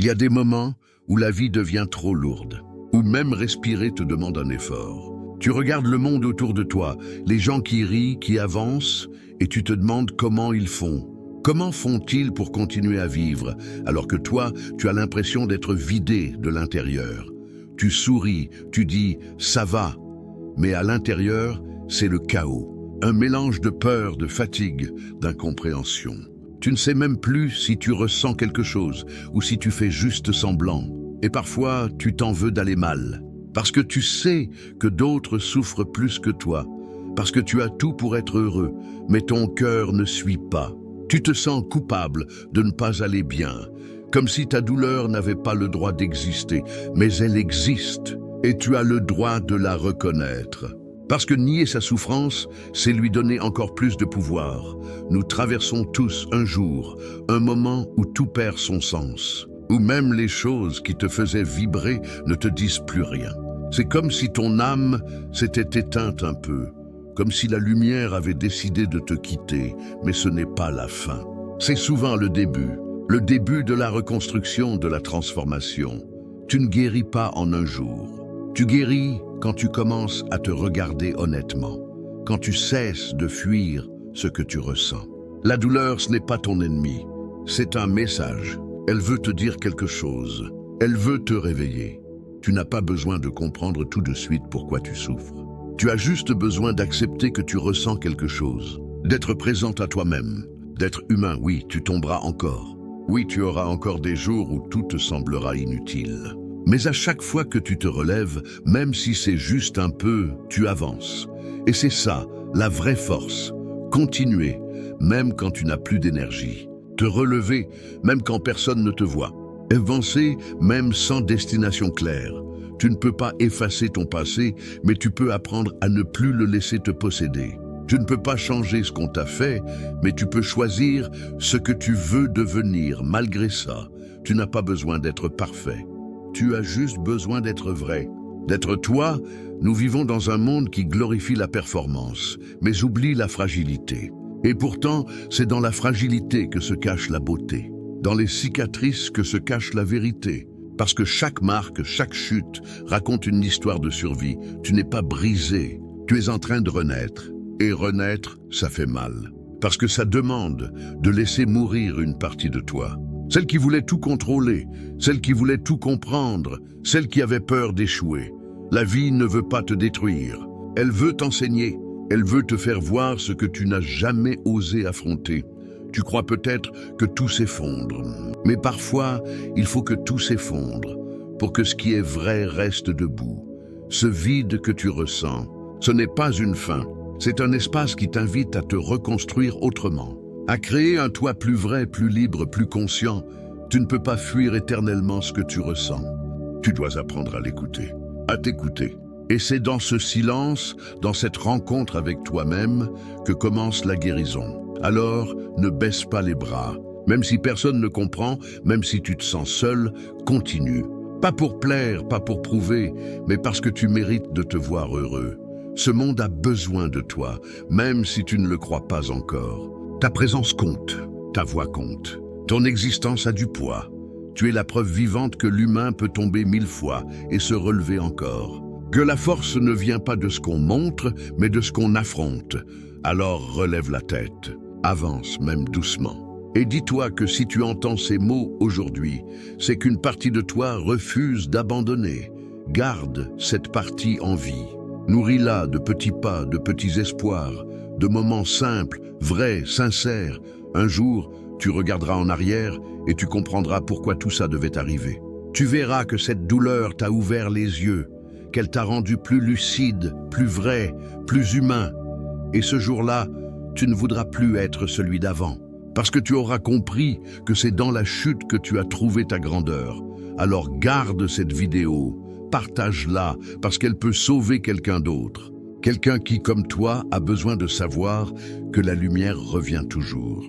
Il y a des moments où la vie devient trop lourde, où même respirer te demande un effort. Tu regardes le monde autour de toi, les gens qui rient, qui avancent, et tu te demandes comment ils font. Comment font-ils pour continuer à vivre, alors que toi, tu as l'impression d'être vidé de l'intérieur? Tu souris, tu dis « ça va », mais à l'intérieur, c'est le chaos. Un mélange de peur, de fatigue, d'incompréhension. Tu ne sais même plus si tu ressens quelque chose ou si tu fais juste semblant. Et parfois, tu t'en veux d'aller mal. Parce que tu sais que d'autres souffrent plus que toi. Parce que tu as tout pour être heureux, mais ton cœur ne suit pas. Tu te sens coupable de ne pas aller bien. Comme si ta douleur n'avait pas le droit d'exister. Mais elle existe et tu as le droit de la reconnaître. Parce que nier sa souffrance, c'est lui donner encore plus de pouvoir. Nous traversons tous un jour, un moment où tout perd son sens, où même les choses qui te faisaient vibrer ne te disent plus rien. C'est comme si ton âme s'était éteinte un peu, comme si la lumière avait décidé de te quitter, mais ce n'est pas la fin. C'est souvent le début de la reconstruction, de la transformation. Tu ne guéris pas en un jour. Tu guéris quand tu commences à te regarder honnêtement, quand tu cesses de fuir ce que tu ressens. La douleur, ce n'est pas ton ennemi, c'est un message. Elle veut te dire quelque chose, elle veut te réveiller. Tu n'as pas besoin de comprendre tout de suite pourquoi tu souffres. Tu as juste besoin d'accepter que tu ressens quelque chose, d'être présente à toi-même, d'être humain. Oui, tu tomberas encore. Oui, tu auras encore des jours où tout te semblera inutile. Mais à chaque fois que tu te relèves, même si c'est juste un peu, tu avances. Et c'est ça, la vraie force. Continuer, même quand tu n'as plus d'énergie. Te relever, même quand personne ne te voit. Avancer, même sans destination claire. Tu ne peux pas effacer ton passé, mais tu peux apprendre à ne plus le laisser te posséder. Tu ne peux pas changer ce qu'on t'a fait, mais tu peux choisir ce que tu veux devenir. Malgré ça, tu n'as pas besoin d'être parfait. Tu as juste besoin d'être vrai. D'être toi. Nous vivons dans un monde qui glorifie la performance, mais oublie la fragilité. Et pourtant, c'est dans la fragilité que se cache la beauté. Dans les cicatrices que se cache la vérité. Parce que chaque marque, chaque chute raconte une histoire de survie. Tu n'es pas brisé. Tu es en train de renaître. Et renaître, ça fait mal. Parce que ça demande de laisser mourir une partie de toi. Celle qui voulait tout contrôler, celle qui voulait tout comprendre, celle qui avait peur d'échouer. La vie ne veut pas te détruire. Elle veut t'enseigner. Elle veut te faire voir ce que tu n'as jamais osé affronter. Tu crois peut-être que tout s'effondre. Mais parfois, il faut que tout s'effondre pour que ce qui est vrai reste debout. Ce vide que tu ressens, ce n'est pas une fin. C'est un espace qui t'invite à te reconstruire autrement. À créer un toi plus vrai, plus libre, plus conscient. Tu ne peux pas fuir éternellement ce que tu ressens. Tu dois apprendre à l'écouter, à t'écouter. Et c'est dans ce silence, dans cette rencontre avec toi-même, que commence la guérison. Alors, ne baisse pas les bras. Même si personne ne comprend, même si tu te sens seul, continue. Pas pour plaire, pas pour prouver, mais parce que tu mérites de te voir heureux. Ce monde a besoin de toi, même si tu ne le crois pas encore. Ta présence compte, ta voix compte, ton existence a du poids. Tu es la preuve vivante que l'humain peut tomber 1000 fois et se relever encore. Que la force ne vient pas de ce qu'on montre, mais de ce qu'on affronte. Alors relève la tête, avance même doucement. Et dis-toi que si tu entends ces mots aujourd'hui, c'est qu'une partie de toi refuse d'abandonner. Garde cette partie en vie. Nourris-la de petits pas, de petits espoirs, de moments simples, vrais, sincères. Un jour, tu regarderas en arrière et tu comprendras pourquoi tout ça devait arriver. Tu verras que cette douleur t'a ouvert les yeux, qu'elle t'a rendu plus lucide, plus vrai, plus humain. Et ce jour-là, tu ne voudras plus être celui d'avant, parce que tu auras compris que c'est dans la chute que tu as trouvé ta grandeur. Alors garde cette vidéo, partage-la, parce qu'elle peut sauver quelqu'un d'autre. Quelqu'un qui, comme toi, a besoin de savoir que la lumière revient toujours.